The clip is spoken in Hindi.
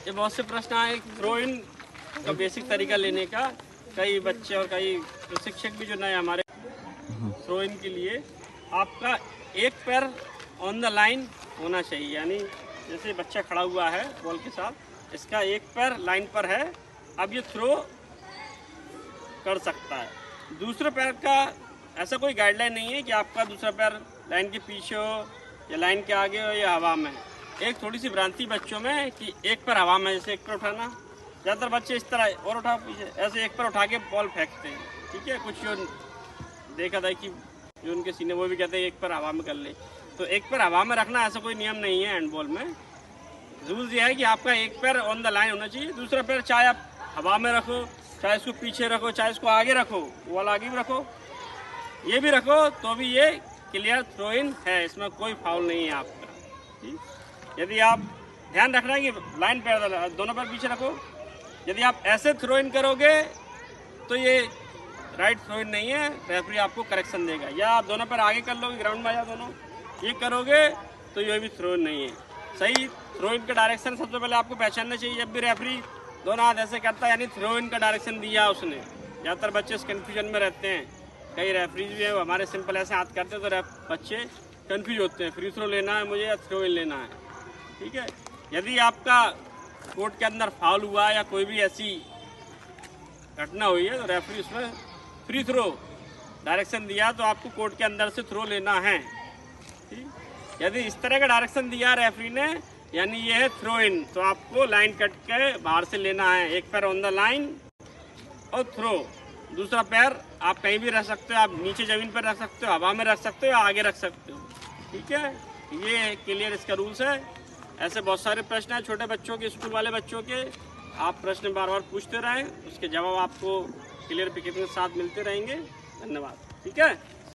ये बहुत से प्रश्न आए थ्रो इन का बेसिक तरीका लेने का। कई बच्चे और कई प्रशिक्षक भी जो नए हमारे थ्रो इन के लिए आपका एक पैर ऑन द लाइन होना चाहिए, यानी जैसे बच्चा खड़ा हुआ है बॉल के साथ, इसका एक पैर लाइन पर है, अब ये थ्रो कर सकता है। दूसरे पैर का ऐसा कोई गाइडलाइन नहीं है कि आपका दूसरा पैर लाइन के पीछे हो या लाइन के आगे हो या हवा में। एक थोड़ी सी भ्रांति बच्चों में कि एक पैर हवा में, जैसे एक पैर उठाना, ज़्यादातर बच्चे इस तरह और उठा पीछे, ऐसे एक पैर उठा के बॉल फेंकते हैं। ठीक है, कुछ जो देखा था कि जो उनके सीने वो भी कहते हैं एक पैर हवा में कर ले, तो एक पैर हवा में रखना ऐसा कोई नियम नहीं है हैंडबॉल में। रूल ये है कि आपका एक पैर ऑन द लाइन होना चाहिए, दूसरा पैर चाहे आप हवा में रखो, चाहे इसको पीछे रखो, चाहे इसको आगे रखो, बॉल आगे भी रखो, ये भी रखो, तो भी ये क्लियर थ्रो इन है, इसमें कोई फाउल नहीं है आपका। ठीक, यदि आप ध्यान रखना है कि लाइन पैर दोनों पैर पीछे रखो। यदि आप ऐसे थ्रो इन करोगे तो ये राइट थ्रो इन नहीं है, रेफरी आपको करेक्शन देगा। या आप दोनों पैर आगे कर लोगे, ग्राउंड में आ जाओ दोनों, ये करोगे तो ये भी थ्रो इन नहीं है। सही थ्रो इन का डायरेक्शन सबसे पहले आपको पहचानना चाहिए। जब भी रेफरी दोनों हाथ ऐसे करता है यानी थ्रो इन का डायरेक्शन दिया उसने। ज़्यादातर बच्चे इस कन्फ्यूजन में रहते हैं, कई रेफरीज भी है हमारे सिंपल ऐसे हाथ करते हैं तो बच्चे कन्फ्यूज होते हैं, फ्री थ्रो लेना है मुझे या थ्रो इन लेना है। ठीक है, यदि आपका कोर्ट के अंदर फाउल हुआ या कोई भी ऐसी घटना हुई है तो रेफरी उसमें फ्री थ्रो डायरेक्शन दिया तो आपको कोर्ट के अंदर से थ्रो लेना है। ठीक, यदि इस तरह का डायरेक्शन दिया रेफरी ने यानी ये है थ्रो इन, तो आपको लाइन कट के बाहर से लेना है, एक पैर ऑन द लाइन और थ्रो। दूसरा पैर आप कहीं भी रख सकते हो, आप नीचे ज़मीन पर रख सकते हो, हवा में रख सकते हो या आगे रख सकते हो। ठीक है, ये क्लियर इसका रूल्स है। ऐसे बहुत सारे प्रश्न हैं छोटे बच्चों के, स्कूल वाले बच्चों के, आप प्रश्न बार बार पूछते रहें, उसके जवाब आपको क्लियर पिक्चर के साथ मिलते रहेंगे। धन्यवाद। ठीक है।